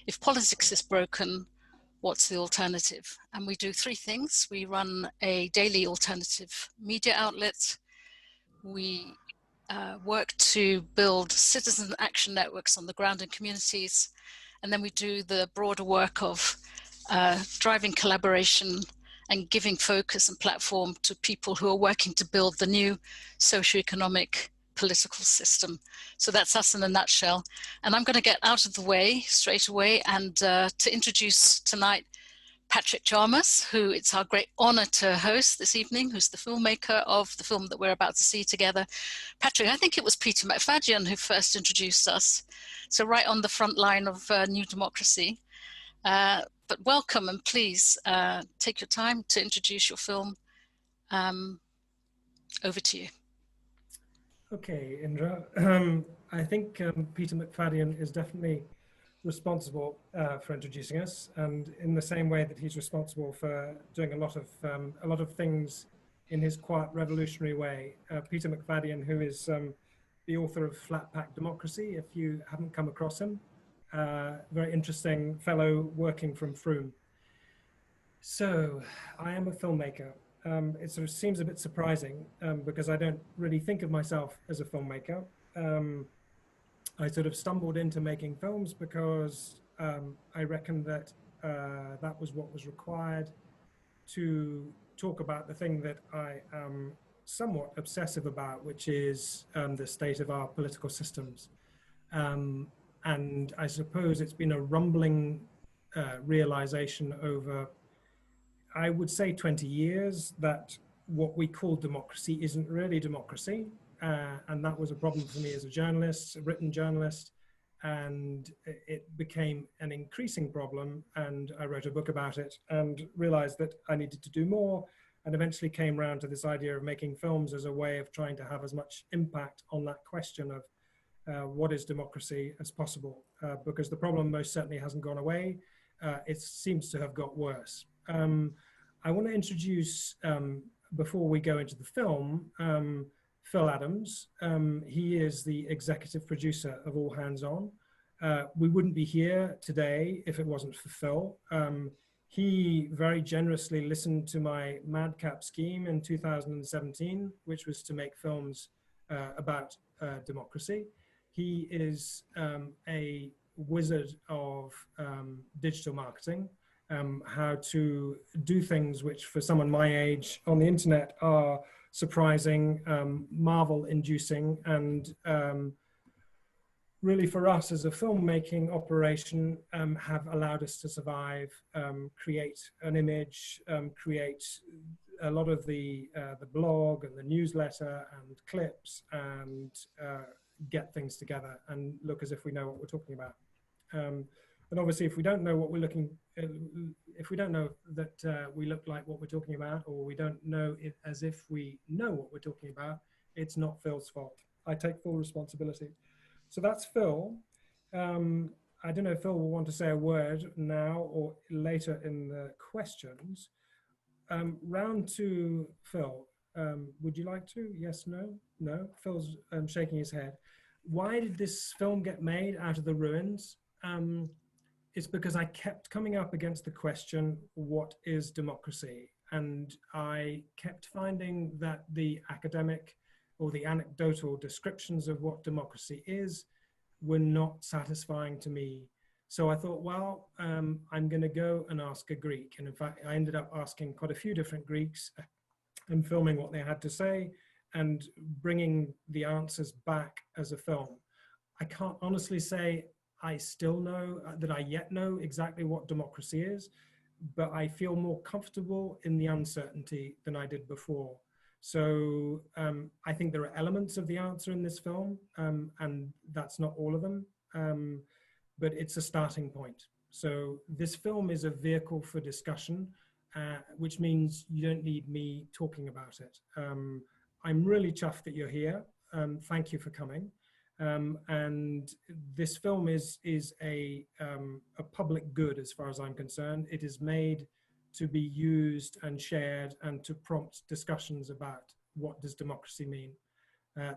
if politics is broken, what's the alternative? And we do three things. We run a daily alternative media outlet. We work to build citizen action networks on the ground in communities. And then we do the broader work of driving collaboration and giving focus and platform to people who are working to build the new socioeconomic political system. So that's us in a nutshell. And I'm going to get out of the way straight away and to introduce tonight Patrick Chalmers, who it's our great honor to host this evening, who's the filmmaker of the film that we're about to see together. Patrick, I think it was Peter McFadden who first introduced us. So right on the front line of New Democracy. But welcome, and please take your time to introduce your film. Over to you. Okay, Indra. I think Peter McFadden is definitely responsible for introducing us, and in the same way that he's responsible for doing a lot of things in his quiet, revolutionary way. Peter McFadden, who is the author of Flat Pack Democracy, if you haven't come across him, very interesting fellow working from Frome. So, I am a filmmaker. It sort of seems a bit surprising because I don't really think of myself as a filmmaker. I sort of stumbled into making films because I reckon that that was what was required to talk about the thing that I am somewhat obsessive about, which is the state of our political systems. And I suppose it's been a rumbling realization over, I would say, 20 years that what we call democracy isn't really democracy. And that was a problem for me as a journalist, a written journalist, and it became an increasing problem. And I wrote a book about it and realized that I needed to do more, and eventually came around to this idea of making films as a way of trying to have as much impact on that question of what is democracy as possible, because the problem most certainly hasn't gone away. It seems to have got worse. I want to introduce, before we go into the film, Phil Adams. He is the executive producer of All Hands On. We wouldn't be here today if it wasn't for Phil. He very generously listened to my madcap scheme in 2017, which was to make films about democracy. He is a wizard of digital marketing, how to do things which for someone my age on the internet are surprising, marvel-inducing, and really for us as a filmmaking operation have allowed us to survive, create an image, create a lot of the blog and the newsletter and clips, and get things together and look as if we know what we're talking about. And obviously, if we don't know what we're looking, if we don't know that we look like what we're talking about, or we don't know it as if we know what we're talking about, it's not Phil's fault. I take full responsibility. So that's Phil. I don't know if Phil will want to say a word now or later in the questions. Round two, Phil. Would you like to? Yes, no? No? Phil's shaking his head. Why did this film get made out of the ruins? It's because I kept coming up against the question, what is democracy? And I kept finding that the academic or the anecdotal descriptions of what democracy is were not satisfying to me. So I thought, well, I'm going to go and ask a Greek. And in fact, I ended up asking quite a few different Greeks and filming what they had to say and bringing the answers back as a film. I can't honestly say I still know that I yet know exactly what democracy is, but I feel more comfortable in the uncertainty than I did before. So I think there are elements of the answer in this film, and that's not all of them, but it's a starting point. So this film is a vehicle for discussion, which means you don't need me talking about it. I'm really chuffed that you're here. Thank you for coming. And this film is a public good as far as I'm concerned. It is made to be used and shared and to prompt discussions about what does democracy mean.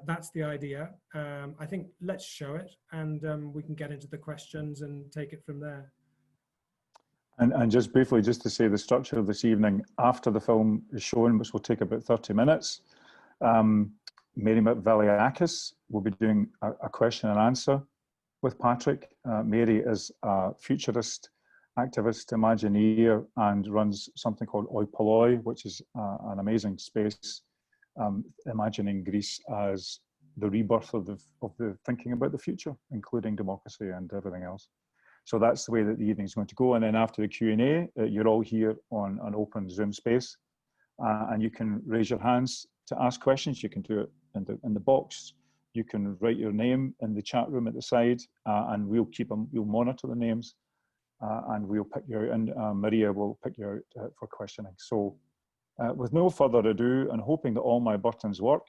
That's the idea. I think let's show it, and we can get into the questions and take it from there. And just briefly, just to say the structure of this evening, after the film is shown, which will take about 30 minutes, Mary Vacas will be doing a question and answer with Patrick. Mary is a futurist, activist, Imagineer, and runs something called Oipoloi, which is an amazing space, imagining Greece as the rebirth of the thinking about the future, including democracy and everything else. So that's the way that the evening is going to go. And then after the Q&A, you're all here on an open Zoom space, and you can raise your hands to ask questions. You can do it in the box. You can write your name in the chat room at the side, and we'll monitor the names, and we'll pick you out, and Maria will pick you out for questioning. So with no further ado, and hoping that all my buttons work,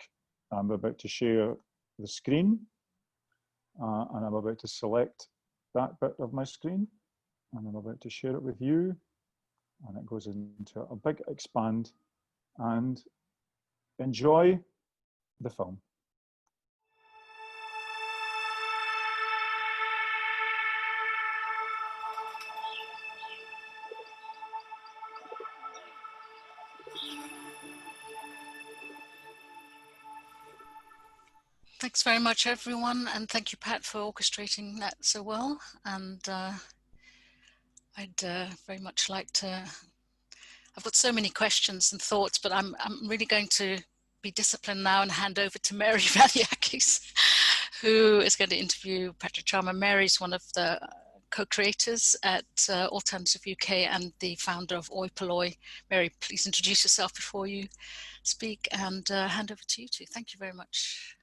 I'm about to share the screen, and I'm about to select that bit of my screen, and I'm about to share it with you, and it goes into a big expand, and enjoy the film. Thanks very much, everyone, and thank you, Pat, for orchestrating that so well. And I'd very much like to, I've got so many questions and thoughts, but I'm really going to be disciplined now and hand over to Mary Vacas, who is going to interview Patrick Chalmers. Mary's one of the co-creators at Alternative UK and the founder of Oipoloi. Mary, please introduce yourself before you speak, and hand over to you two. Thank you very much.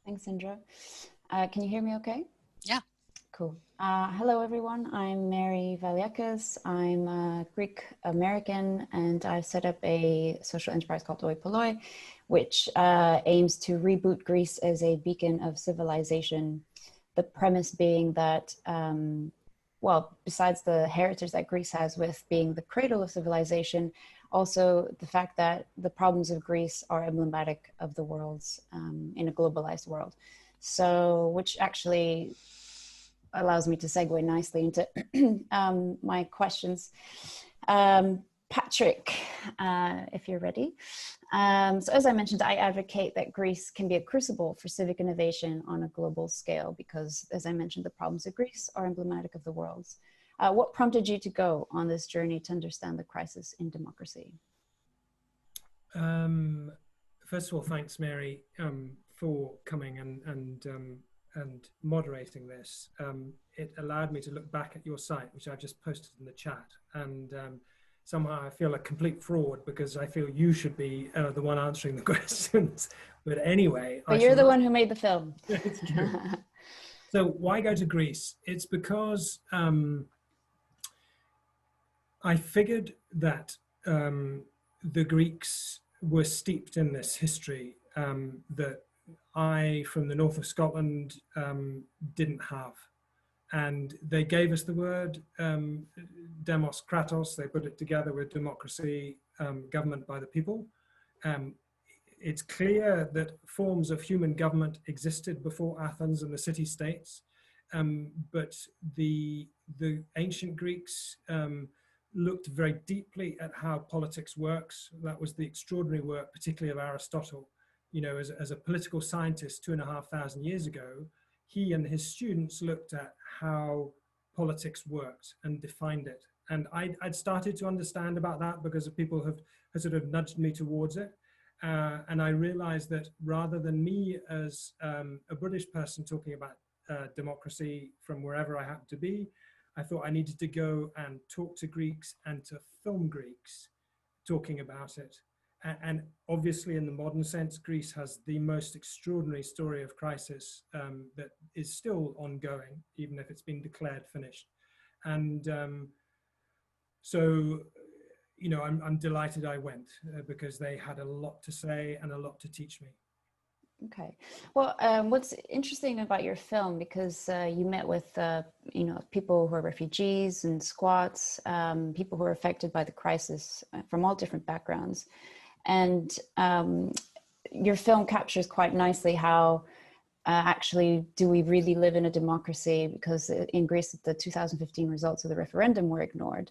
Thanks, Indra. Can you hear me okay? Yeah. Cool. Hello, everyone. I'm Mary Vacas. I'm a Greek American, and I've set up a social enterprise called Oipoloi, which aims to reboot Greece as a beacon of civilization. The premise being that, well, besides the heritage that Greece has with being the cradle of civilization, also the fact that the problems of Greece are emblematic of the world's in a globalized world. So, which actually allows me to segue nicely into my questions. Patrick, if you're ready. So as I mentioned, I advocate that Greece can be a crucible for civic innovation on a global scale because, as I mentioned, the problems of Greece are emblematic of the world's. What prompted you to go on this journey to understand the crisis in democracy? First of all, thanks, Mary, for coming and moderating this. It allowed me to look back at your site, which I've just posted in the chat, and somehow I feel a complete fraud because I feel you should be the one answering the questions. But anyway, but you're the one who made the film. It's true. So why go to Greece? It's because I figured that the Greeks were steeped in this history that I, from the north of Scotland, didn't have. And they gave us the word demos kratos. They put it together with democracy, government by the people. It's clear that forms of human government existed before Athens and the city-states, but the ancient Greeks looked very deeply at how politics works. That was the extraordinary work, particularly of Aristotle. You know, as a political scientist 2,500 years ago, he and his students looked at how politics worked and defined it. And I'd started to understand about that because people have sort of nudged me towards it. And I realized that rather than me as a British person talking about democracy from wherever I happen to be, I thought I needed to go and talk to Greeks and to film Greeks talking about it. And obviously in the modern sense, Greece has the most extraordinary story of crisis that is still ongoing, even if it's been declared finished. And so, you know, I'm delighted I went because they had a lot to say and a lot to teach me. Okay. Well, what's interesting about your film, because you met with, you know, people who are refugees and squats, people who are affected by the crisis from all different backgrounds. And your film captures quite nicely how actually do we really live in a democracy, because in Greece, the 2015 results of the referendum were ignored.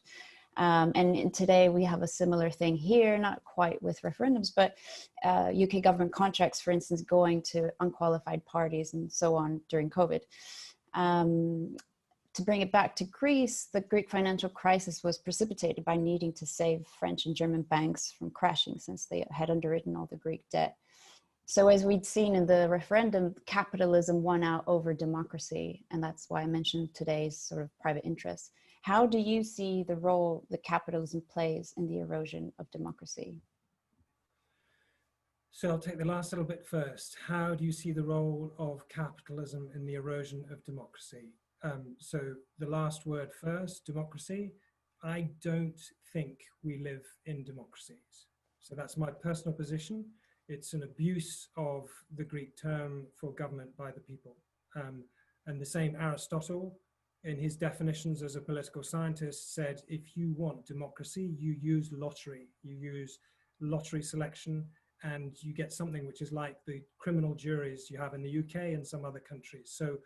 And today we have a similar thing here, not quite with referendums, but UK government contracts, for instance, going to unqualified parties and so on during COVID. To bring it back to Greece, the Greek financial crisis was precipitated by needing to save French and German banks from crashing since they had underwritten all the Greek debt. So as we'd seen in the referendum, capitalism won out over democracy. And that's why I mentioned today's sort of private interests. How do you see the role that capitalism plays in the erosion of democracy? So I'll take the last little bit first. How do you see the role of capitalism in the erosion of democracy? So the last word first, democracy. I don't think we live in democracies. So that's my personal position. It's an abuse of the Greek term for government by the people. And the same Aristotle, in his definitions as a political scientist, said, if you want democracy, you use lottery. You use lottery selection, and you get something which is like the criminal juries you have in the UK and some other countries. So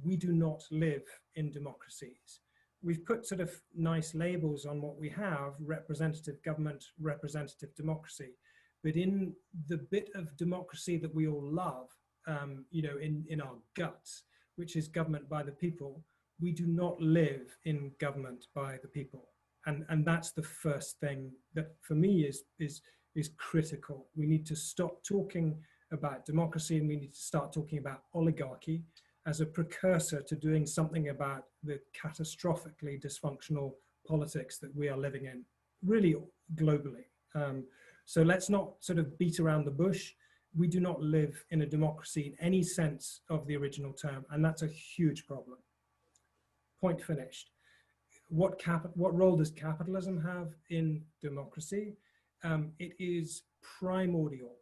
we do not live in democracies. We've put sort of nice labels on what we have: representative government, representative democracy. But in the bit of democracy that we all love, you know, in our guts, which is government by the people, we do not live in government by the people. And that's the first thing that for me is critical. We need to stop talking about democracy, and we need to start talking about oligarchy as a precursor to doing something about the catastrophically dysfunctional politics that we are living in, really globally. So let's not sort of beat around the bush. We do not live in a democracy in any sense of the original term, and that's a huge problem. Point finished. What role does capitalism have in democracy? It is primordial.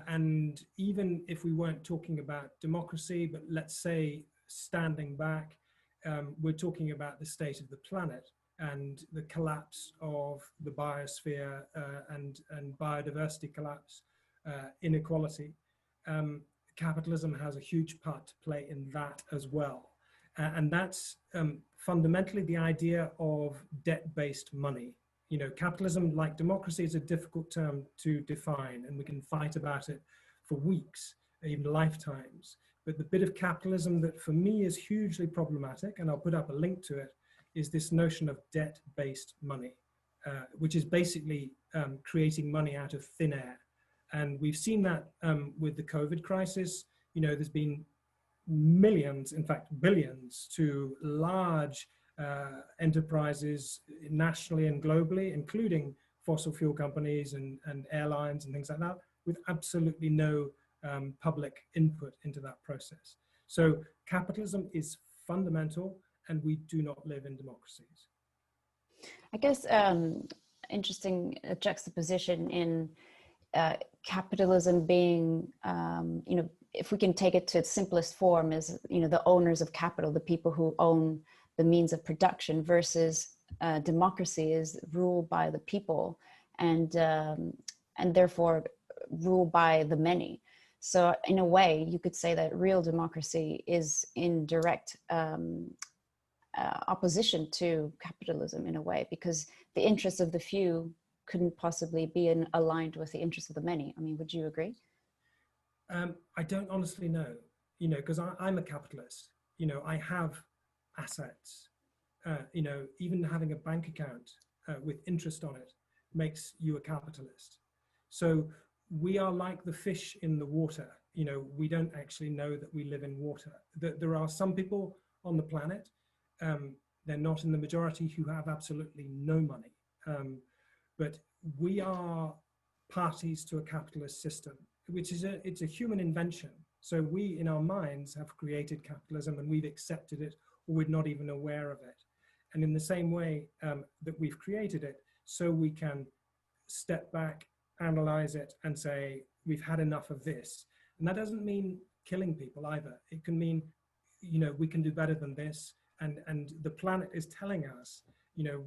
And even if we weren't talking about democracy, but let's say standing back, we're talking about the state of the planet and the collapse of the biosphere and biodiversity collapse, inequality. Capitalism has a huge part to play in that as well. And that's fundamentally the idea of debt-based money. You know, capitalism, like democracy, is a difficult term to define, and we can fight about it for weeks, even lifetimes. But the bit of capitalism that for me is hugely problematic, and I'll put up a link to it, is this notion of debt-based money, which is basically creating money out of thin air. And we've seen that with the COVID crisis. You know, there's been millions, in fact, billions to large enterprises nationally and globally, including fossil fuel companies and airlines and things like that, with absolutely no public input into that process. So capitalism is fundamental, and we do not live in democracies. I guess interesting juxtaposition in capitalism being, you know, if we can take it to its simplest form, is, you know, the owners of capital, the people who own the means of production, versus democracy is ruled by the people and therefore ruled by the many. So in a way, you could say that real democracy is in direct opposition to capitalism in a way, because the interests of the few couldn't possibly be aligned with the interests of the many. I mean, would you agree? I don't honestly know, you know, because I'm a capitalist. You know, I have assets. You know, even having a bank account with interest on it makes you a capitalist. So we are like the fish in the water. You know, we don't actually know that we live in water. There are some people on the planet, they're not in the majority, who have absolutely no money. But we are parties to a capitalist system, which is it's a human invention. So we, in our minds, have created capitalism, and we've accepted it, or we're not even aware of it. And in the same way that we've created it, so we can step back, analyze it, and say, we've had enough of this. And that doesn't mean killing people either. It can mean, you know, we can do better than this. And the planet is telling us, you know,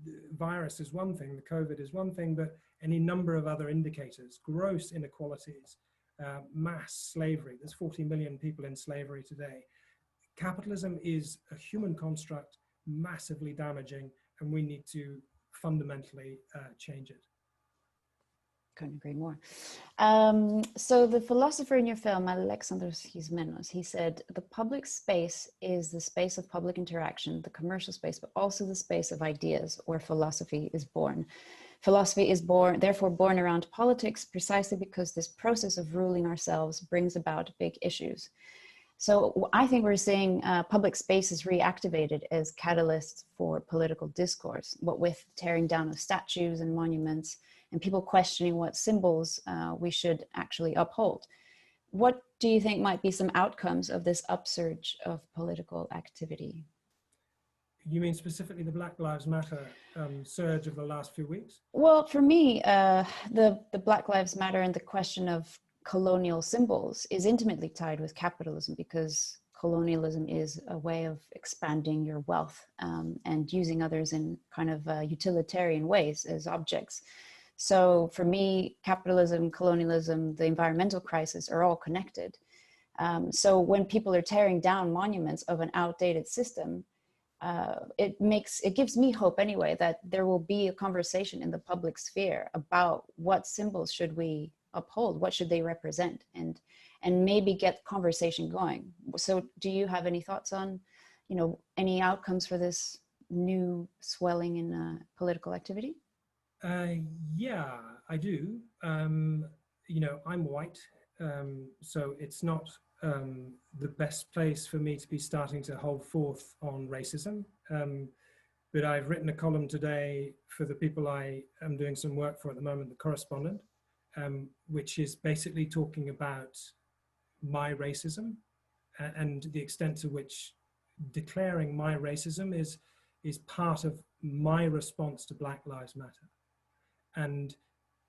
the virus is one thing, the COVID is one thing, but any number of other indicators, gross inequalities, mass slavery. There's 40 million people in slavery today. Capitalism is a human construct, massively damaging, and we need to fundamentally change it. Couldn't agree more. So the philosopher in your film, Alexandros Xismenos, he said, the public space is the space of public interaction, the commercial space, but also the space of ideas where philosophy is born. Philosophy is therefore born around politics, precisely because this process of ruling ourselves brings about big issues. So I think we're seeing public spaces reactivated as catalysts for political discourse, what with tearing down of statues and monuments, and people questioning what symbols we should actually uphold. What do you think might be some outcomes of this upsurge of political activity? You mean specifically the Black Lives Matter surge of the last few weeks? Well, for me, the Black Lives Matter and the question of colonial symbols is intimately tied with capitalism, because colonialism is a way of expanding your wealth and using others in kind of utilitarian ways as objects. So for me, capitalism, colonialism, the environmental crisis are all connected. So when people are tearing down monuments of an outdated system, it gives me hope anyway that there will be a conversation in the public sphere about what symbols should we uphold, what should they represent, and maybe get conversation going. So do you have any thoughts on, any outcomes for this new swelling in political activity? Yeah, I do. I'm white, so it's not the best place for me to be starting to hold forth on racism. But I've written a column today for the people I am doing some work for at the moment, The Correspondent, which is basically talking about my racism and the extent to which declaring my racism is part of my response to Black Lives Matter. And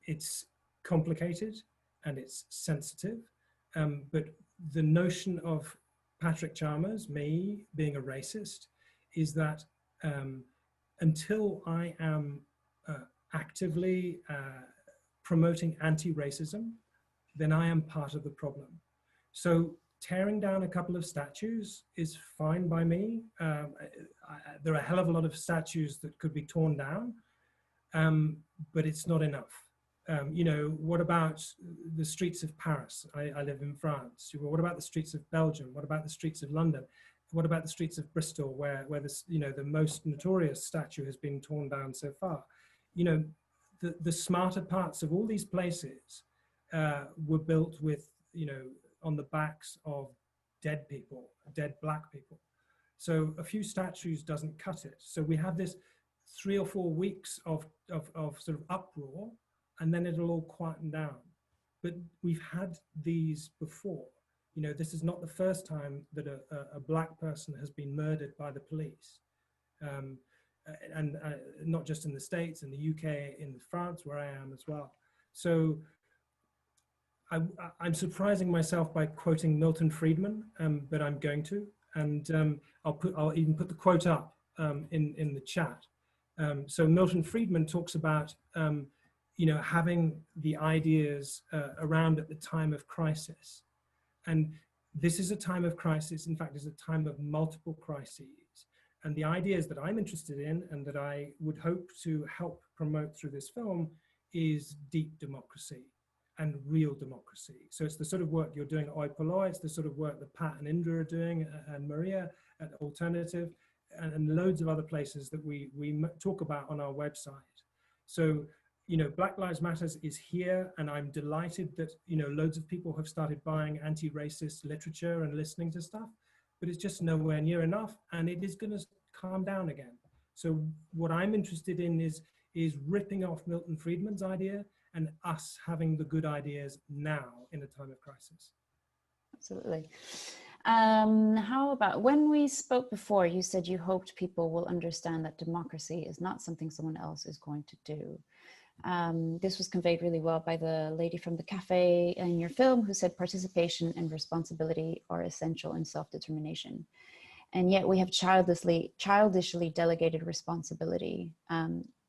it's complicated and it's sensitive, but the notion of Patrick Chalmers, me, being a racist, is that until I am actively promoting anti-racism, then I am part of the problem. So tearing down a couple of statues is fine by me. There are a hell of a lot of statues that could be torn down, but it's not enough. What about the streets of Paris? I live in France. What about the streets of Belgium? What about the streets of London? What about the streets of Bristol, where the most notorious statue has been torn down so far? The smarter parts of all these places were built with, on the backs of dead people, dead Black people. So a few statues doesn't cut it. So we have this 3 or 4 weeks of sort of uproar, and then it'll all quieten down. But we've had these before. This is not the first time that a Black person has been murdered by the police. And not just in the States, in the UK, in France, where I am as well. So I'm surprising myself by quoting Milton Friedman, but I'm going to. And I'll even put the quote up in the chat. So Milton Friedman talks about having the ideas around at the time of crisis. And this is a time of crisis. In fact, it's a time of multiple crises. And the ideas that I'm interested in and that I would hope to help promote through this film is deep democracy and real democracy. So it's the sort of work you're doing at Oi Polloi, it's the sort of work that Pat and Indra are doing, and Maria at Alternative, and loads of other places that we talk about on our website. So, Black Lives Matter is here, and I'm delighted that, loads of people have started buying anti-racist literature and listening to stuff, but it's just nowhere near enough, and it is gonna calm down again. So what I'm interested in is ripping off Milton Friedman's idea and us having the good ideas now in a time of crisis. Absolutely. How about, when we spoke before, you said you hoped people will understand that democracy is not something someone else is going to do. This was conveyed really well by the lady from the cafe in your film, who said participation and responsibility are essential in self-determination. And yet we have childishly delegated responsibility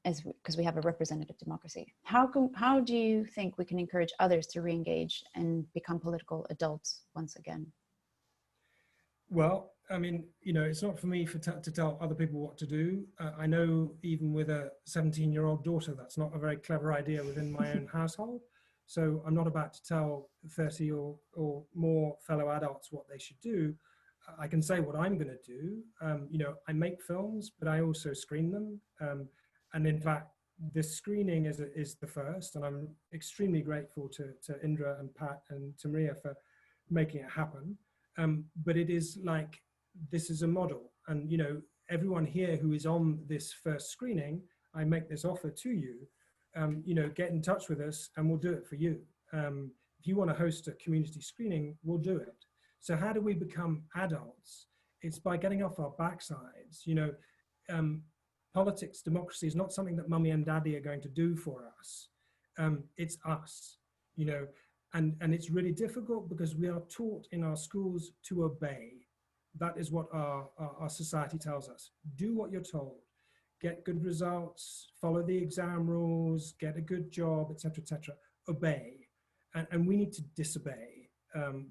because we have a representative democracy. How do you think we can encourage others to re-engage and become political adults once again? Well, I mean, it's not for me to tell other people what to do. I know even with a 17-year-old daughter, that's not a very clever idea within my own household. So I'm not about to tell 30 or more fellow adults what they should do. I can say what I'm going to do. I make films, but I also screen them. And in fact, this screening is the first, and I'm extremely grateful to Indra and Pat and to Maria for making it happen. But it is like, this is a model, and everyone here who is on this first screening, I make this offer to you. Get in touch with us and we'll do it for you. If you want to host a community screening, we'll do it. So how do we become adults? It's by getting off our backsides. Politics, democracy is not something that mummy and daddy are going to do for us. It's us, and it's really difficult because we are taught in our schools to obey. That is what our society tells us. Do what you're told. Get good results, follow the exam rules, get a good job, etc., etc. Obey. And we need to disobey.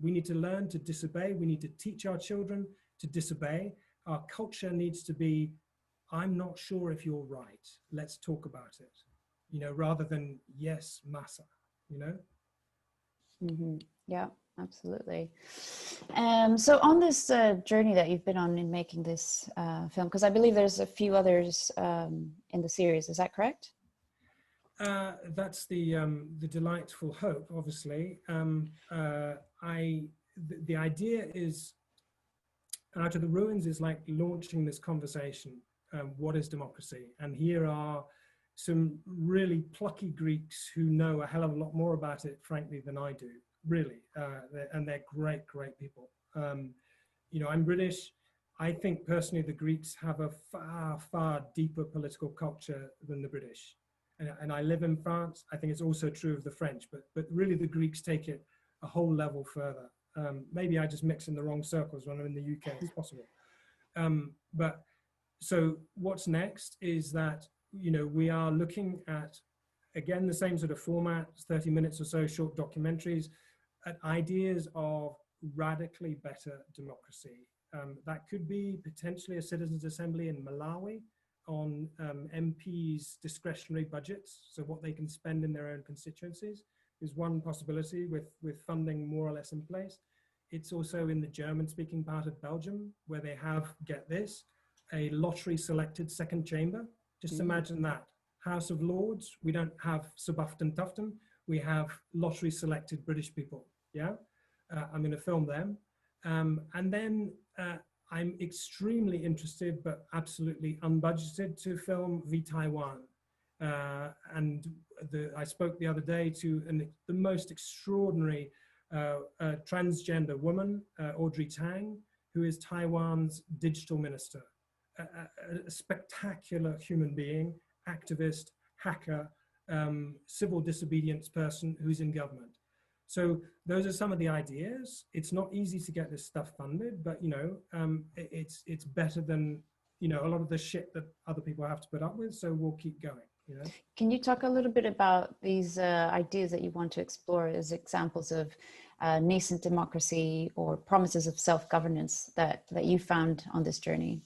We need to learn to disobey. We need to teach our children to disobey. Our culture needs to be, I'm not sure if you're right. Let's talk about it, rather than yes, massa, Mm-hmm. Yeah, absolutely. So on this journey that you've been on in making this film, because I believe there's a few others in the series, is that correct? That's the delightful hope, obviously. The idea is, Out of the Ruins is like launching this conversation. What is democracy? And here are some really plucky Greeks who know a hell of a lot more about it, frankly, than I do, really. And they're great, great people. I'm British. I think personally the Greeks have a far, far deeper political culture than the British. And I live in France. I think it's also true of the French, but really the Greeks take it a whole level further. Maybe I just mix in the wrong circles when I'm in the UK, it's possible. But so what's next is that, we are looking at, again, the same sort of format, 30 minutes or so, short documentaries, at ideas of radically better democracy. That could be potentially a citizens' assembly in Malawi on MPs' discretionary budgets, so what they can spend in their own constituencies is one possibility with funding more or less in place. It's also in the German-speaking part of Belgium, where they have, get this, a lottery-selected second chamber. Just imagine that. House of Lords, we don't have Sir Bufton Tufton, we have lottery-selected British people, yeah? I'm gonna film them. And then I'm extremely interested, but absolutely unbudgeted, to film V Taiwan. And I spoke the other day to the most extraordinary transgender woman, Audrey Tang, who is Taiwan's digital minister. A spectacular human being, activist, hacker, civil disobedience person who's in government. So those are some of the ideas. It's not easy to get this stuff funded, but it's better than a lot of the shit that other people have to put up with. So we'll keep going. Can you talk a little bit about these ideas that you want to explore as examples of nascent democracy or promises of self-governance that you found on this journey?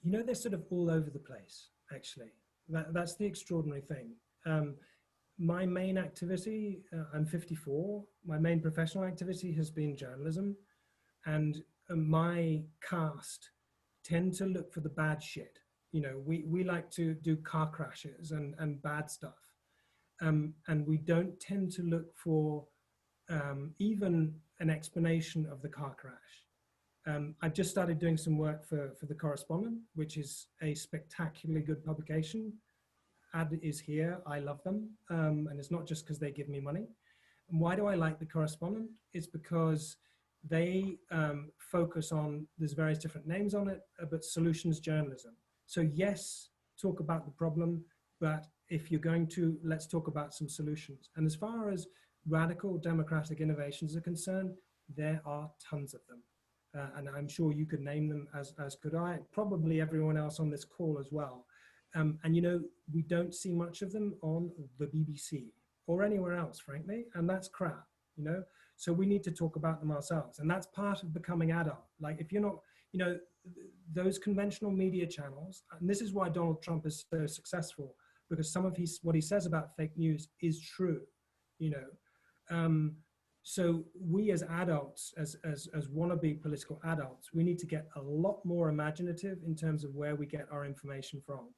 They're sort of all over the place, actually. That's the extraordinary thing. My main activity, I'm 54, my main professional activity has been journalism, and my cast tend to look for the bad shit. We like to do car crashes and bad stuff. And we don't tend to look for even an explanation of the car crash. I've just started doing some work for The Correspondent, which is a spectacularly good publication. Ad is here, I love them. And it's not just because they give me money. And why do I like The Correspondent? It's because they focus on, there's various different names on it, but solutions journalism. So yes, talk about the problem, but if you're going to, let's talk about some solutions. And as far as radical democratic innovations are concerned, there are tons of them. And I'm sure you could name them as could I, probably everyone else on this call as well. And we don't see much of them on the BBC. or anywhere else, frankly, and that's crap, you know? So we need to talk about them ourselves. And that's part of becoming adult. Like if you're not, you know, those conventional media channels, and this is why Donald Trump is so successful, because some of what he says about fake news is true, you know? So we as adults, as wannabe political adults, we need to get a lot more imaginative in terms of where we get our information from.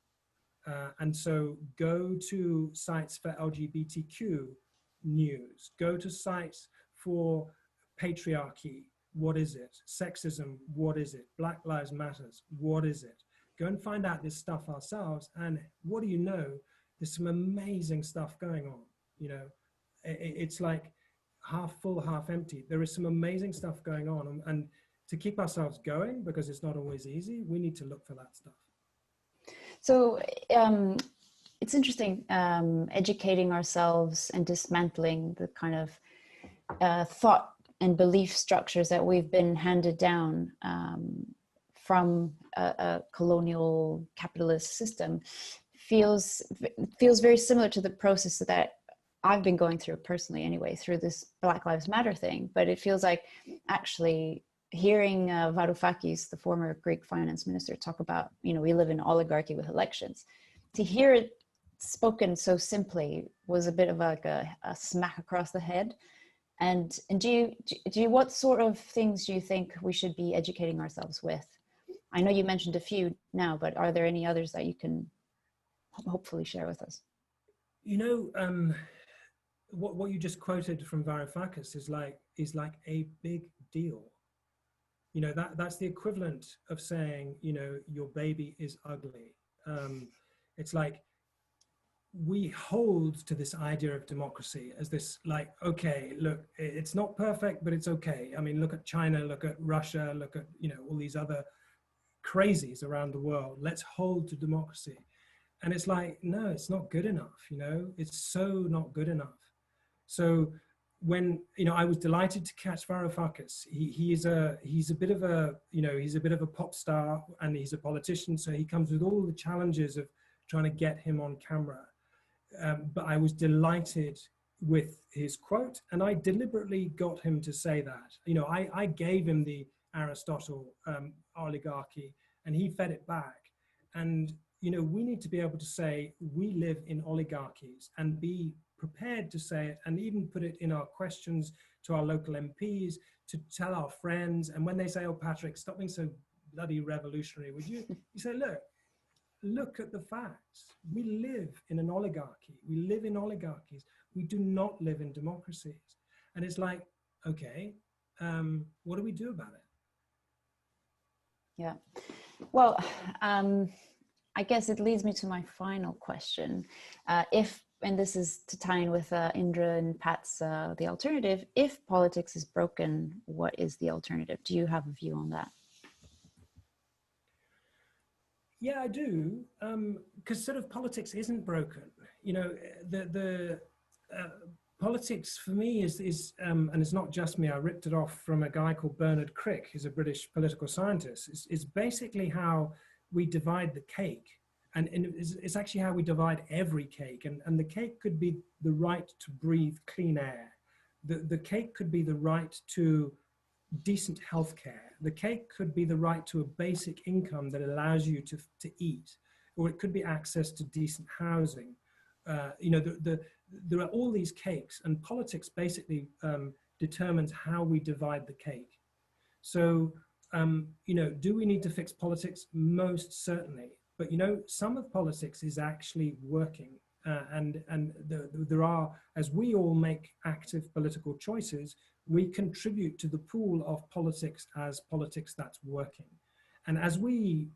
And so go to sites for LGBTQ news, go to sites for patriarchy, what is it? Sexism, what is it? Black Lives Matters, what is it? Go and find out this stuff ourselves, and what do you know? There's some amazing stuff going on, you know? It's like half full, half empty. There is some amazing stuff going on, and to keep ourselves going, because it's not always easy, we need to look for that stuff. So it's interesting, educating ourselves and dismantling the kind of thought and belief structures that we've been handed down from a colonial capitalist system feels very similar to the process that I've been going through personally anyway, through this Black Lives Matter thing. But it feels like actually hearing Varoufakis, the former Greek finance minister, talk about, you know, we live in oligarchy with elections, to hear it spoken so simply was a bit of like a smack across the head. And do you, what sort of things do you think we should be educating ourselves with? I know you mentioned a few now, but are there any others that you can hopefully share with us? You know, what you just quoted from Varoufakis is like a big deal. You know, that's the equivalent of saying, you know, your baby is ugly. It's like, we hold to this idea of democracy as this, like, okay, look, it's not perfect, but it's okay. I mean, look at China, look at Russia, look at, you know, all these other crazies around the world. Let's hold to democracy. And it's like, no, it's not good enough, you know, it's so not good enough. So when, you know, I was delighted to catch Varoufakis. He's a bit of a, you know, he's a bit of a pop star, and he's a politician. So he comes with all the challenges of trying to get him on camera. But I was delighted with his quote, and I deliberately got him to say that. You know, I gave him the Aristotle oligarchy, and he fed it back. And, you know, we need to be able to say we live in oligarchies, and be prepared to say it, and even put it in our questions to our local MPs, to tell our friends. And when they say, oh, Patrick, stop being so bloody revolutionary, would you? You say, look at the facts. We live in an oligarchy. We live in oligarchies. We do not live in democracies. And it's like, okay, what do we do about it? Yeah. Well, I guess it leads me to my final question. And this is to tie in with Indra and Pat's the alternative. If politics is broken, what is the alternative? Do you have a view on that? Yeah, I do, because sort of politics isn't broken. You know, the politics for me is and it's not just me. I ripped it off from a guy called Bernard Crick, who's a British political scientist. It's basically how we divide the cake, and it's actually how we divide every cake. And the cake could be the right to breathe clean air. The cake could be the right to decent healthcare. The cake could be the right to a basic income that allows you to eat, or it could be access to decent housing. You know, there are all these cakes, and politics basically determines how we divide the cake. So, you know, do we need to fix politics? Most certainly. But, you know, some of politics is actually working. And there are, as we all make active political choices, we contribute to the pool of politics as politics that's working. And as we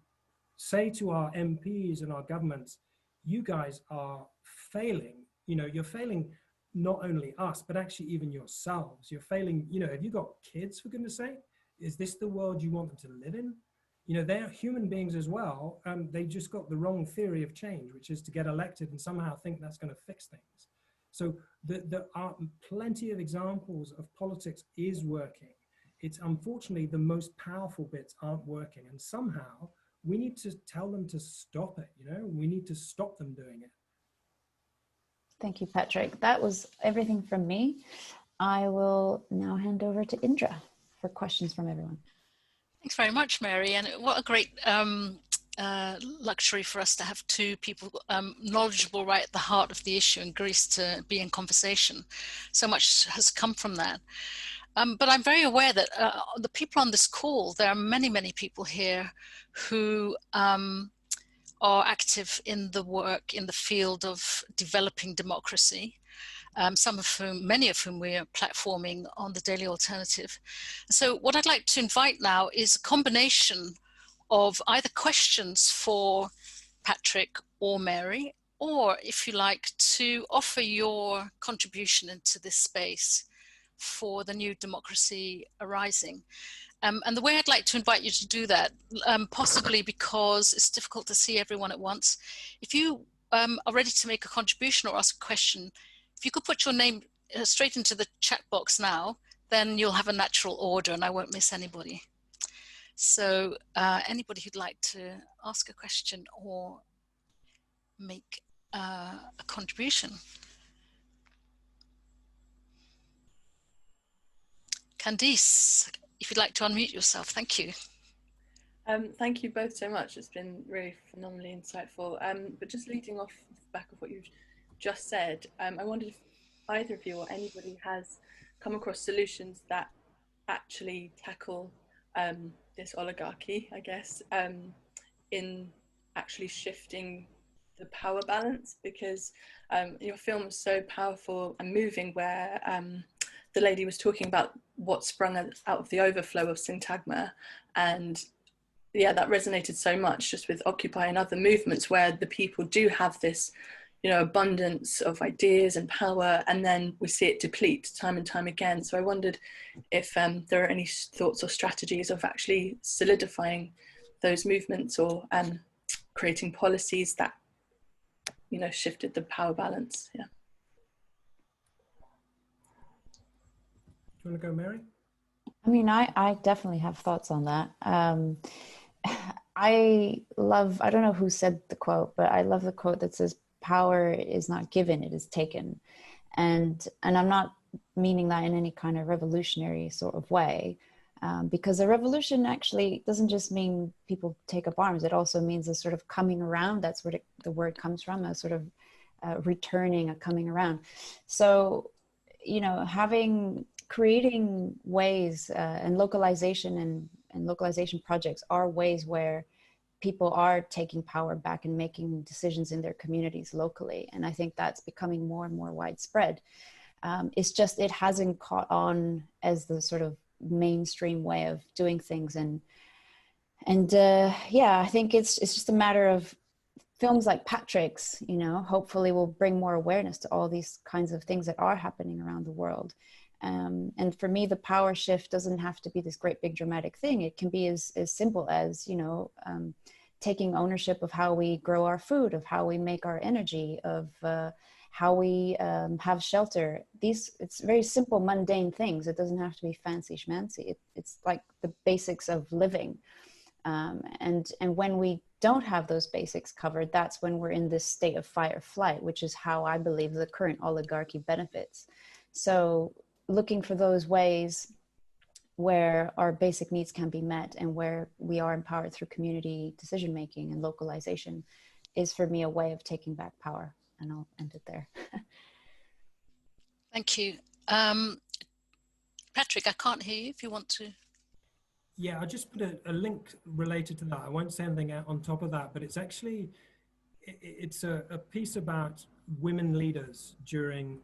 say to our MPs and our governments, you guys are failing, you know, you're failing not only us, but actually even yourselves. You're failing, you know, have you got kids, for goodness sake? Is this the world you want them to live in? You know, they're human beings as well. They just got the wrong theory of change, which is to get elected and somehow think that's going to fix things. So there are plenty of examples of politics is working. It's unfortunately the most powerful bits aren't working. And somehow we need to tell them to stop it, you know, we need to stop them doing it. Thank you, Patrick. That was everything from me. I will now hand over to Indra for questions from everyone. Thanks very much, Mary. And what a great luxury for us to have two people knowledgeable right at the heart of the issue in Greece to be in conversation. So much has come from that. But I'm very aware that the people on this call, there are many, many people here who are active in the work in the field of developing democracy. Many of whom we are platforming on the Daily Alternative. So what I'd like to invite now is a combination of either questions for Patrick or Mary, or if you like, to offer your contribution into this space for the new democracy arising. And the way I'd like to invite you to do that, possibly because it's difficult to see everyone at once, if you are ready to make a contribution or ask a question, if you could put your name straight into the chat box now, then you'll have a natural order and I won't miss anybody. So anybody who'd like to ask a question or make a contribution. Candice, if you'd like to unmute yourself, thank you. Thank you both so much. It's been really phenomenally insightful. But just leading off the back of what you've just said, I wondered if either of you or anybody has come across solutions that actually tackle this oligarchy, I guess, in actually shifting the power balance, because your film is so powerful and moving, where the lady was talking about what sprung out of the overflow of syntagma, and yeah, that resonated so much just with Occupy and other movements where the people do have this, you know, abundance of ideas and power, and then we see it deplete time and time again. So I wondered if there are any thoughts or strategies of actually solidifying those movements, or creating policies that, you know, shifted the power balance. Yeah. Do you want to go, Mary? I mean, I definitely have thoughts on that. I don't know who said the quote, but I love the quote that says, power is not given, it is taken. And I'm not meaning that in any kind of revolutionary sort of way, because a revolution actually doesn't just mean people take up arms. It also means a sort of coming around. That's where the word comes from, a sort of returning, a coming around. So, you know, creating ways and localization and localization projects are ways where people are taking power back and making decisions in their communities locally. And I think that's becoming more and more widespread. It's just, it hasn't caught on as the sort of mainstream way of doing things. And yeah, I think it's just a matter of films like Patrick's, you know, hopefully will bring more awareness to all these kinds of things that are happening around the world. And for me, the power shift doesn't have to be this great big dramatic thing. It can be as simple as, you know, taking ownership of how we grow our food, of how we make our energy, of how we have shelter. It's very simple, mundane things. It doesn't have to be fancy schmancy. It's like the basics of living. And when we don't have those basics covered, that's when we're in this state of fight or flight, which is how I believe the current oligarchy benefits. So looking for those ways where our basic needs can be met and where we are empowered through community decision-making and localization is for me a way of taking back power. And I'll end it there. Thank you. Patrick, I can't hear you if you want to. Yeah, I'll just put a link related to that. I won't say anything on top of that, but it's actually, it's a piece about women leaders during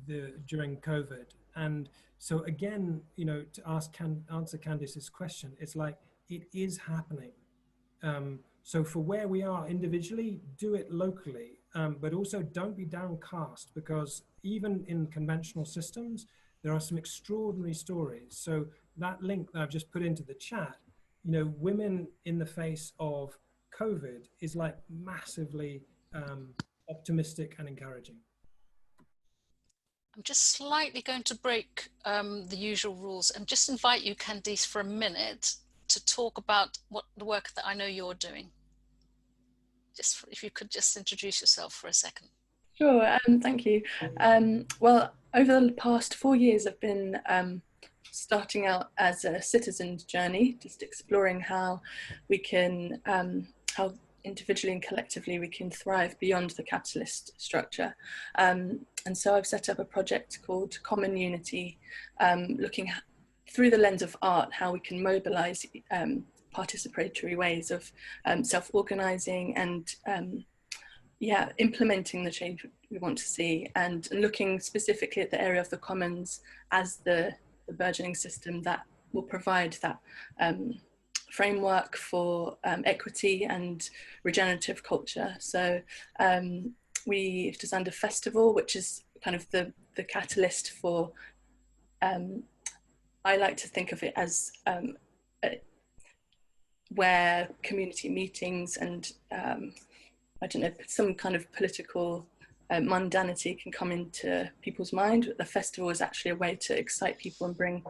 COVID. And so again, you know, to answer Candice's question, it's like, it is happening. So for where we are individually, do it locally, but also don't be downcast, because even in conventional systems, there are some extraordinary stories. So that link that I've just put into the chat, you know, women in the face of COVID is like massively optimistic and encouraging. I'm just slightly going to break the usual rules and just invite you, Candice, for a minute to talk about what the work that I know you're doing. Just if you could just introduce yourself for a second. Sure, thank you. Well, over the past 4 years, I've been starting out as a citizen's journey, just exploring how we can, how individually and collectively we can thrive beyond the capitalist structure. And so I've set up a project called Common Unity, looking through the lens of art, how we can mobilize participatory ways of self-organizing and yeah, implementing the change we want to see, and looking specifically at the area of the commons as the burgeoning system that will provide that framework for equity and regenerative culture. So we've designed a festival, which is kind of the catalyst for, I like to think of it as where community meetings and I don't know, some kind of political mundanity can come into people's mind. The festival is actually a way to excite people and bring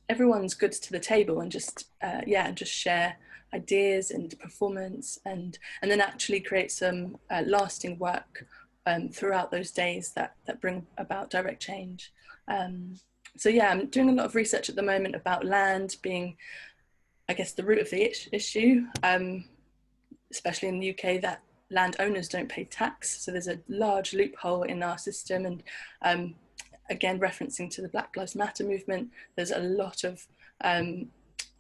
everyone's goods to the table, and just yeah, and just share ideas and performance, and then actually create some lasting work throughout those days that bring about direct change. So yeah, I'm doing a lot of research at the moment about land being, I guess, the root of the issue. Especially in the UK, that landowners don't pay tax. So there's a large loophole in our system. And again, referencing to the Black Lives Matter movement, there's a lot of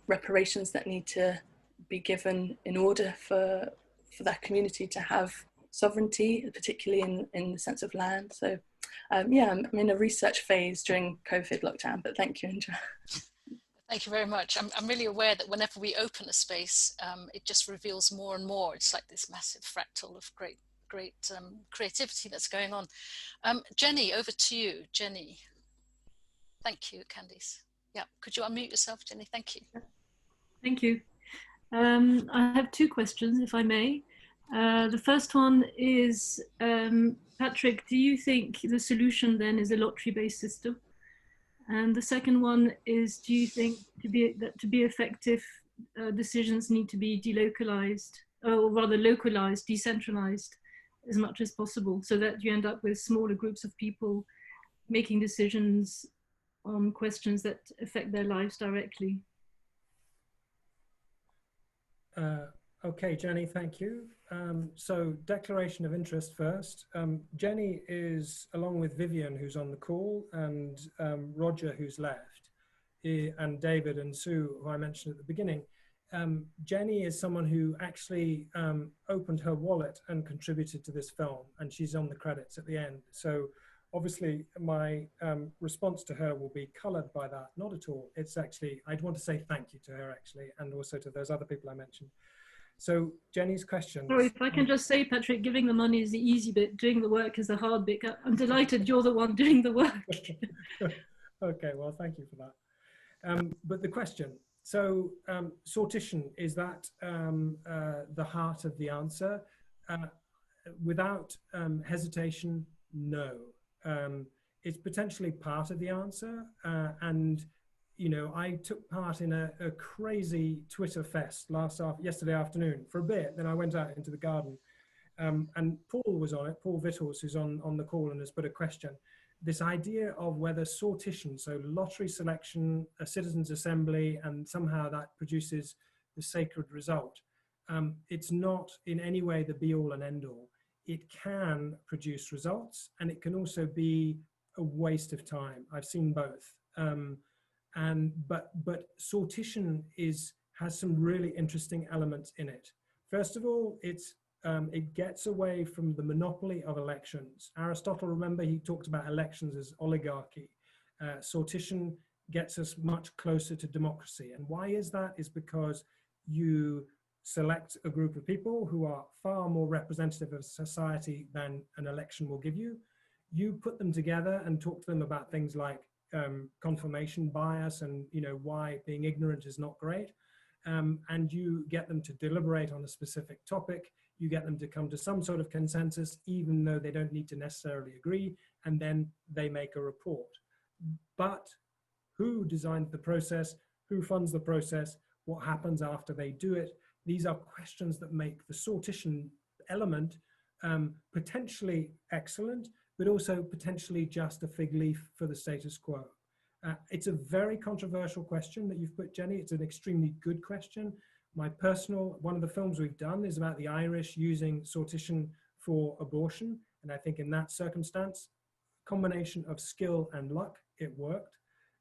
reparations that need to be given in order for that community to have sovereignty, particularly in the sense of land. So yeah, I'm in a research phase during COVID lockdown, but thank you, Indra. Thank you very much. I'm really aware that whenever we open a space, it just reveals more and more. It's like this massive fractal of great creativity that's going on. Jenny, over to you. Jenny. Thank you, Candice. Yeah, could you unmute yourself, Jenny? Thank you. Thank you. I have two questions, if I may. The first one is, Patrick, do you think the solution then is a lottery-based system? And the second one is, do you think to be effective, decisions need to be delocalized, or rather localized, decentralized as much as possible, so that you end up with smaller groups of people making decisions on questions that affect their lives directly? Okay, Jenny, thank you. So declaration of interest first. Jenny is, along with Vivian, who's on the call, and Roger, who's left, and David and Sue, who I mentioned at the beginning. Jenny is someone who actually opened her wallet and contributed to this film, and she's on the credits at the end. So obviously my response to her will be colored by that. Not at all. It's actually, I'd want to say thank you to her, actually, and also to those other people I mentioned. So Jenny's question. Sorry, if I can just say, Patrick, giving the money is the easy bit, doing the work is the hard bit. I'm delighted you're the one doing the work. Okay, well, thank you for that. But the question, so sortition, is that the heart of the answer? Without hesitation, no. It's potentially part of the answer, and you know, I took part in a crazy Twitter fest yesterday afternoon for a bit. Then I went out into the garden, and Paul was on it. Paul Vittles, who's on the call and has put a question. This idea of whether sortition, so lottery selection, a citizens' assembly, and somehow that produces the sacred result. It's not in any way the be-all and end-all. It can produce results, and it can also be a waste of time. I've seen both. But sortition has some really interesting elements in it. First of all, it gets away from the monopoly of elections. Aristotle, remember, he talked about elections as oligarchy. Sortition gets us much closer to democracy. And why is that? Is because you select a group of people who are far more representative of society than an election will give you. You put them together and talk to them about things like confirmation bias and, you know, why being ignorant is not great. And you get them to deliberate on a specific topic. You get them to come to some sort of consensus, even though they don't need to necessarily agree, and then they make a report. But who designed the process? Who funds the process? What happens after they do it? These are questions that make the sortition element potentially excellent, but also potentially just a fig leaf for the status quo? It's a very controversial question that you've put, Jenny. It's an extremely good question. One of the films we've done is about the Irish using sortition for abortion. And I think in that circumstance, combination of skill and luck, it worked,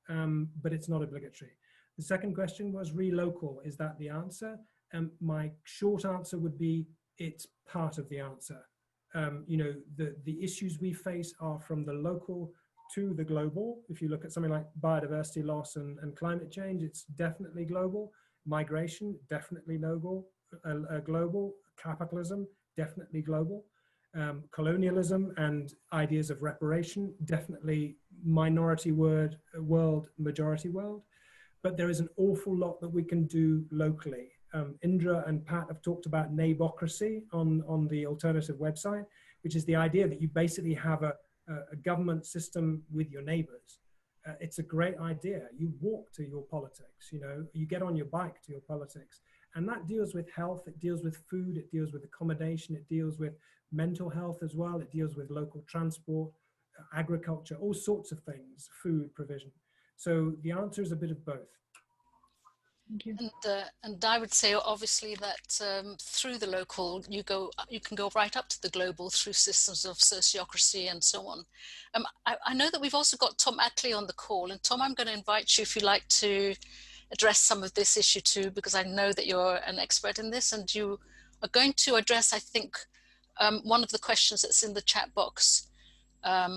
but it's not obligatory. The second question was relocal. Is that the answer? My short answer would be it's part of the answer. You know, the issues we face are from the local to the global. If you look at something like biodiversity loss and climate change, it's definitely global. Migration, definitely global. Capitalism, definitely global. Colonialism and ideas of reparation, definitely minority world, majority world. But there is an awful lot that we can do locally. Indra and Pat have talked about neighbocracy on the alternative website, which is the idea that you basically have a government system with your neighbors. It's a great idea. You walk to your politics, you know, you get on your bike to your politics. And that deals with health, it deals with food, it deals with accommodation, it deals with mental health as well, it deals with local transport, agriculture, all sorts of things, food provision. So the answer is a bit of both. Thank you. And I would say obviously that through the local you can go right up to the global through systems of sociocracy and so on. I know that we've also got Tom Utley on the call, and Tom, I'm going to invite you if you'd like to address some of this issue too, because I know that you're an expert in this, and you are going to address, I think, one of the questions that's in the chat box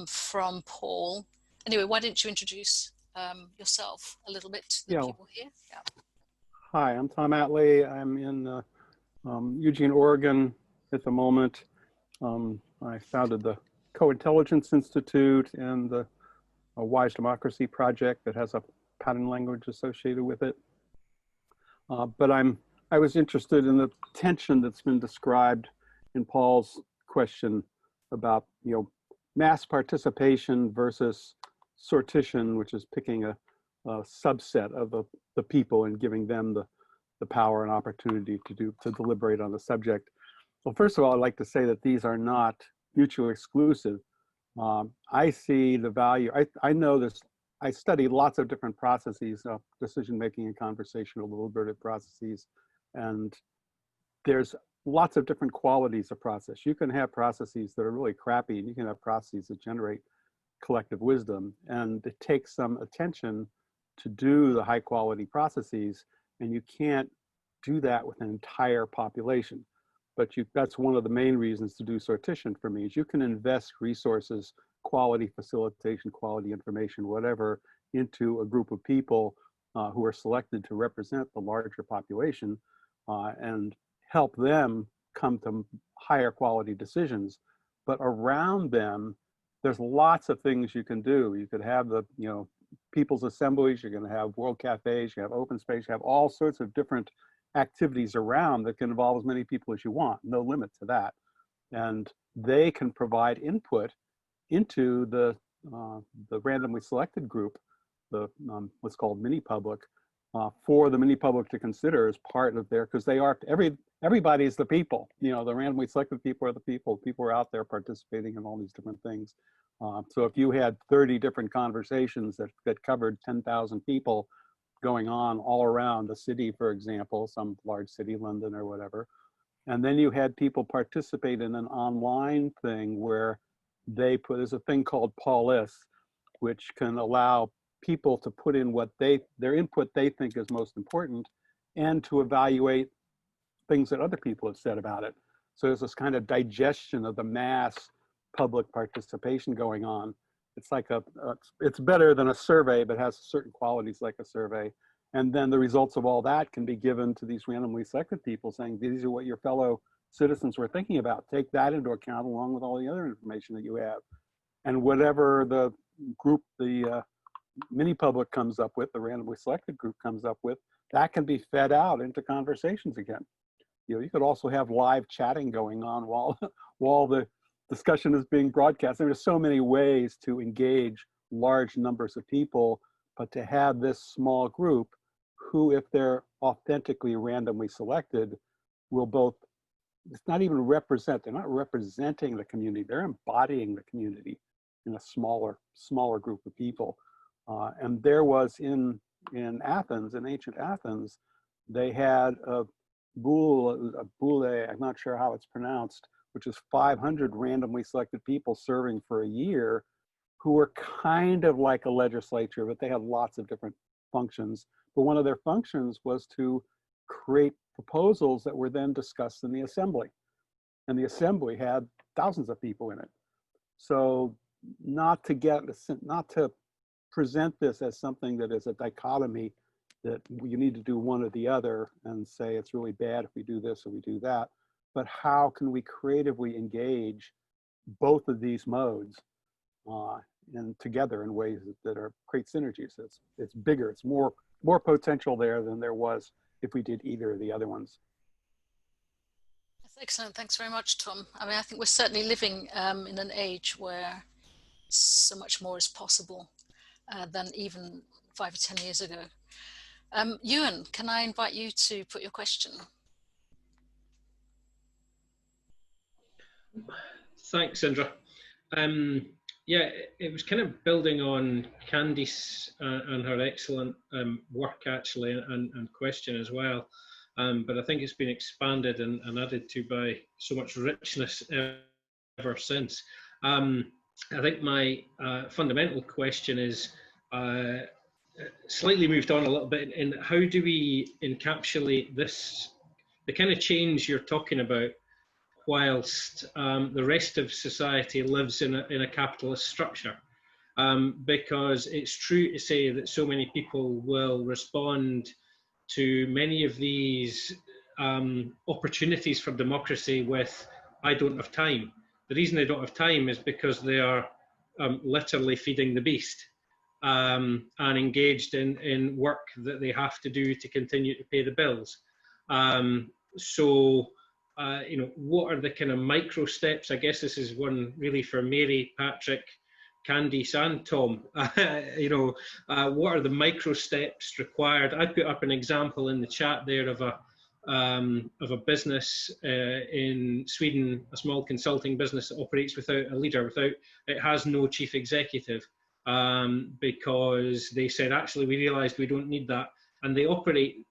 from Paul. Anyway, why don't you introduce yourself a little bit to the people here? Yeah. Hi, I'm Tom Utley. I'm in Eugene, Oregon at the moment. I founded the Co-Intelligence Institute and the Wise Democracy Project that has a pattern language associated with it. But I was interested in the tension that's been described in Paul's question about, you know, mass participation versus sortition, which is picking a subset of the people and giving them the power and opportunity to deliberate on the subject. Well, first of all, I'd like to say that these are not mutually exclusive. I see the value. I know this. I study lots of different processes, decision-making and conversational deliberative processes, and there's lots of different qualities of process. You can have processes that are really crappy, and you can have processes that generate collective wisdom, and it takes some attention to do the high quality processes, and you can't do that with an entire population. But that's one of the main reasons to do sortition for me, is you can invest resources, quality facilitation, quality information, whatever, into a group of people who are selected to represent the larger population and help them come to higher quality decisions. But around them, there's lots of things you can do. You could have the, you know, people's assemblies, you're going to have world cafes, you have open space, you have all sorts of different activities around that can involve as many people as you want, no limit to that. And they can provide input into the randomly selected group, the what's called mini public, for the mini public to consider as part of their, because they are, everybody is the people, you know, the randomly selected people are the people are out there participating in all these different things. So if you had 30 different conversations that covered 10,000 people going on all around the city, for example, some large city, London or whatever, and then you had people participate in an online thing where there's a thing called Paulis, which can allow people to put in their input they think is most important, and to evaluate things that other people have said about it. So there's this kind of digestion of the mass public participation going on. It's like it's better than a survey, but has certain qualities like a survey. And then the results of all that can be given to these randomly selected people, saying, these are what your fellow citizens were thinking about. Take that into account along with all the other information that you have. And whatever the group, the mini public comes up with, the randomly selected group comes up with, that can be fed out into conversations again. You know, you could also have live chatting going on while the discussion is being broadcast. There are so many ways to engage large numbers of people, but to have this small group who, if they're authentically randomly selected, will both it's not even represent, they're not representing the community, they're embodying the community in a smaller group of people. And there was in Athens, in ancient Athens, they had a boule, I'm not sure how it's pronounced, which is 500 randomly selected people serving for a year, who were kind of like a legislature, but they had lots of different functions. But one of their functions was to create proposals that were then discussed in the assembly. And the assembly had thousands of people in it. So not to present this as something that is a dichotomy, that you need to do one or the other and say it's really bad if we do this or we do that, but how can we creatively engage both of these modes and together in ways that are create synergies. It's bigger, it's more potential there than there was if we did either of the other ones. That's excellent. Thanks very much, Tom. I mean, I think we're certainly living in an age where so much more is possible than even 5 or 10 years ago. Ewan, can I invite you to put your question? Thanks, Indra. Yeah, it was kind of building on Candice and her excellent work, actually, and question as well. But I think it's been expanded and added to by so much richness ever since. I think my fundamental question is slightly moved on a little bit in how do we encapsulate this, the kind of change you're talking about, whilst the rest of society lives in a capitalist structure. Because it's true to say that so many people will respond to many of these opportunities for democracy with, I don't have time. The reason they don't have time is because they are literally feeding the beast and engaged in work that they have to do to continue to pay the bills. You know, what are the kind of micro steps? I guess this is one really for Mary, Patrick, Candice and Tom. You know, what are the micro steps required? I put up an example in the chat there of a business in Sweden, a small consulting business that operates without a leader, it has no chief executive, because they said, actually, we realized we don't need that. And they operate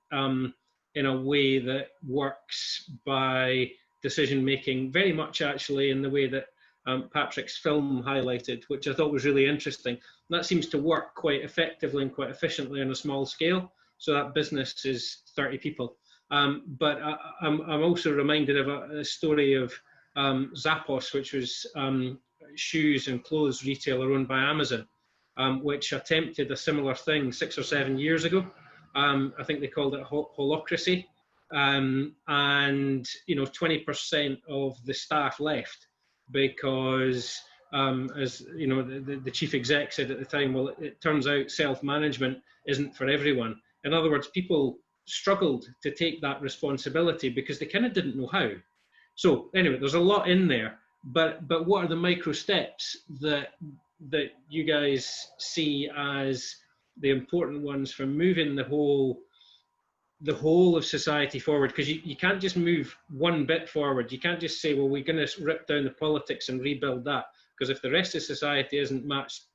in a way that works by decision-making, very much actually in the way that Patrick's film highlighted, which I thought was really interesting. And that seems to work quite effectively and quite efficiently on a small scale. So that business is 30 people. But I'm also reminded of a story of Zappos, which was shoes and clothes retailer owned by Amazon, which attempted a similar thing 6 or 7 years ago. I think they called it holocracy, and you know, 20% of the staff left because, as you know, the chief exec said at the time, well, it turns out self-management isn't for everyone. In other words, people struggled to take that responsibility because they kind of didn't know how. So anyway, there's a lot in there, but what are the micro steps that you guys see as the important ones for moving the whole of society forward? Because you can't just move one bit forward. You can't just say, well, we're going to rip down the politics and rebuild that, because if the rest of society isn't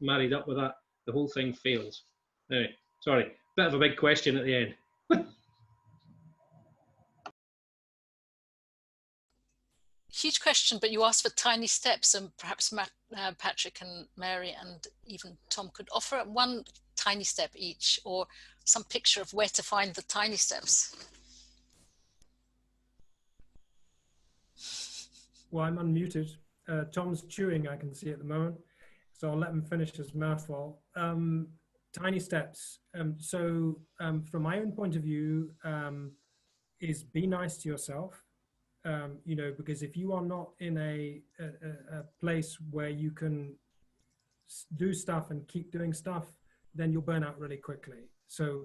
married up with that, the whole thing fails. Anyway, sorry, bit of a big question at the end. Huge question, but you asked for tiny steps, and perhaps Patrick and Mary and even Tom could offer one tiny step each, or some picture of where to find the tiny steps. Well, I'm unmuted. Tom's chewing, I can see at the moment, so I'll let him finish his mouthful. Tiny steps. From my own point of view, is be nice to yourself. You know, because if you are not in a place where you can do stuff and keep doing stuff, then you'll burn out really quickly. So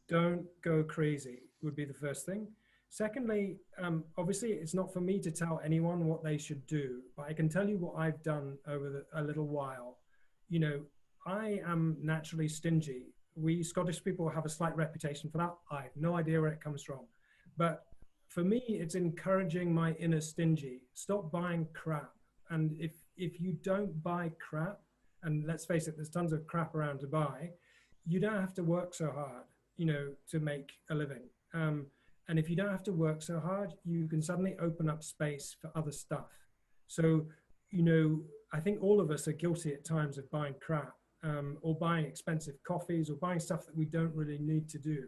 don't go crazy would be the first thing. Secondly, obviously it's not for me to tell anyone what they should do, but I can tell you what I've done over a little while. You know, I am naturally stingy. We Scottish people have a slight reputation for that. I have no idea where it comes from. But for me, it's encouraging my inner stingy. Stop buying crap. And if you don't buy crap, and let's face it, there's tons of crap around to buy, you don't have to work so hard, you know, to make a living. And if you don't have to work so hard, you can suddenly open up space for other stuff. So, you know, I think all of us are guilty at times of buying crap, or buying expensive coffees, or buying stuff that we don't really need to do.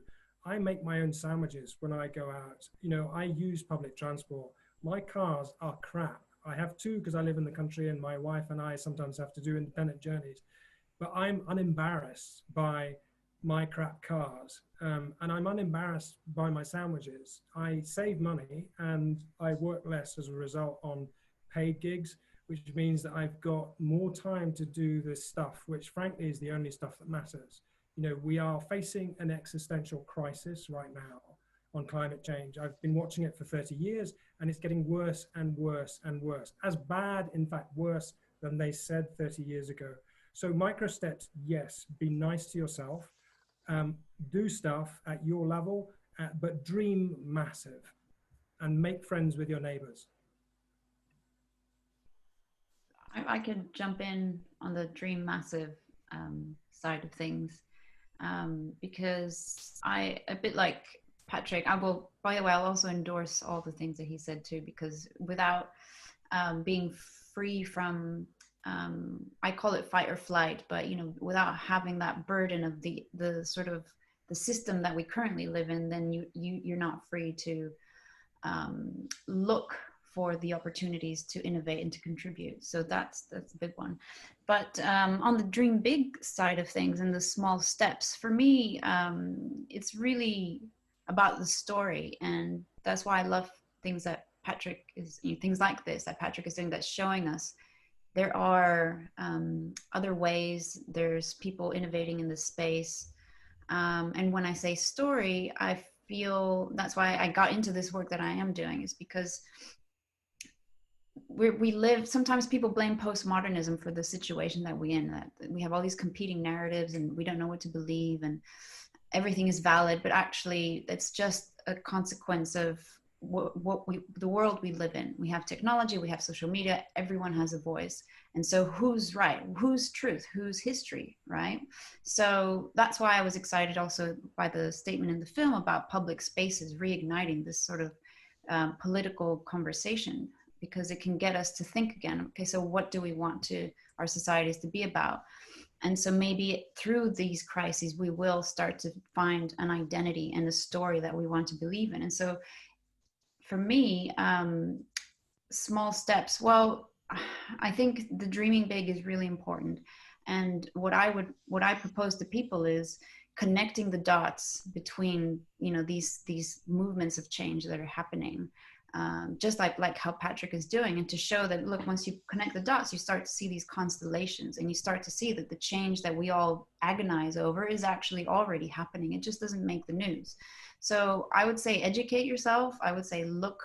I make my own sandwiches when I go out. You know, I use public transport. My cars are crap. I have two because I live in the country, and my wife and I sometimes have to do independent journeys. But I'm unembarrassed by my crap cars, and I'm unembarrassed by my sandwiches. I save money and I work less as a result on paid gigs, which means that I've got more time to do this stuff, which frankly is the only stuff that matters. You know, we are facing an existential crisis right now on climate change. I've been watching it for 30 years, and it's getting worse and worse and worse. As bad, in fact, worse than they said 30 years ago. So micro steps, yes, be nice to yourself, do stuff at your level, but dream massive and make friends with your neighbors. I could jump in on the dream massive side of things, because a bit like Patrick, I will, by the way, I'll also endorse all the things that he said too, because without being free from, I call it fight or flight, but, you know, without having that burden of the sort of the system that we currently live in, then you're not free to look for the opportunities to innovate and to contribute. So that's a big one. But on the dream big side of things and the small steps, for me, it's really about the story. And that's why I love things that Patrick is, you know, things like this that Patrick is doing, that's showing us there are other ways, there's people innovating in this space. And when I say story, I feel that's why I got into this work that I am doing, is because we live, sometimes people blame postmodernism for the situation that we're in, that we have all these competing narratives and we don't know what to believe and everything is valid, but actually it's just a consequence of the world we live in. We have technology, we have social media, everyone has a voice. And so who's right? Who's truth? Who's history, right? So that's why I was excited also by the statement in the film about public spaces reigniting this sort of political conversation, because it can get us to think again, okay, so what do we want our societies to be about? And so maybe through these crises, we will start to find an identity and a story that we want to believe in. And so for me, small steps, well, I think the dreaming big is really important. And what I propose to people is connecting the dots between, you know, these movements of change that are happening, just like how Patrick is doing, and to show that, look, once you connect the dots, you start to see these constellations, and you start to see that the change that we all agonize over is actually already happening. It just doesn't make the news. So I would say educate yourself. I would say look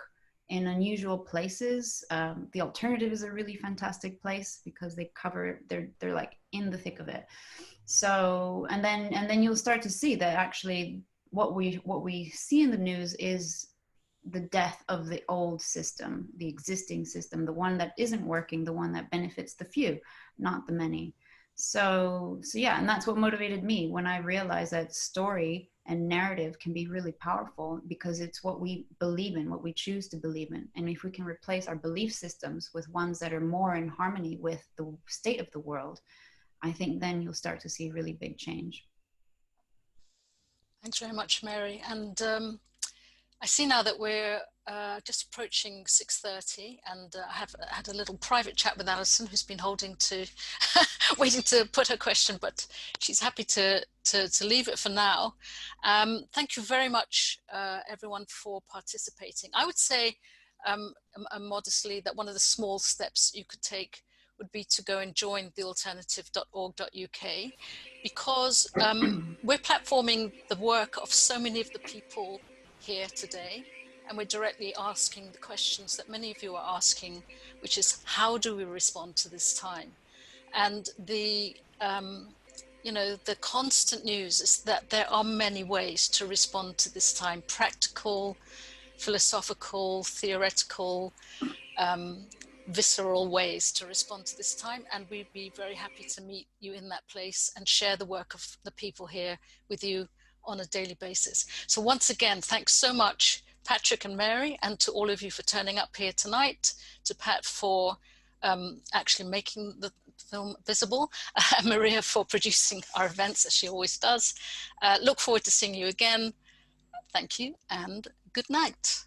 in unusual places. The Alternative is a really fantastic place because they're like in the thick of it. So, and then you'll start to see that actually what we see in the news is the death of the old system, the existing system, the one that isn't working, the one that benefits the few, not the many. So yeah, and that's what motivated me when I realized that story and narrative can be really powerful, because it's what we believe in, what we choose to believe in. And if we can replace our belief systems with ones that are more in harmony with the state of the world, I think then you'll start to see really big change. Thanks very much, Mary. And I see now that we're just approaching 6:30, and I have had a little private chat with Alison, who's been holding to, waiting to put her question, but she's happy to leave it for now. Thank you very much, everyone, for participating. I would say modestly that one of the small steps you could take would be to go and join thealternative.org.uk, because we're platforming the work of so many of the people here today, and we're directly asking the questions that many of you are asking, which is, how do we respond to this time? And the the constant news is that there are many ways to respond to this time: practical, philosophical, theoretical, visceral ways to respond to this time, and we'd be very happy to meet you in that place and share the work of the people here with you on a daily basis. So once again, thanks so much, Patrick and Mary, and to all of you for turning up here tonight, to Pat for actually making the film visible, Maria for producing our events as she always does. Look forward to seeing you again. Thank you and good night.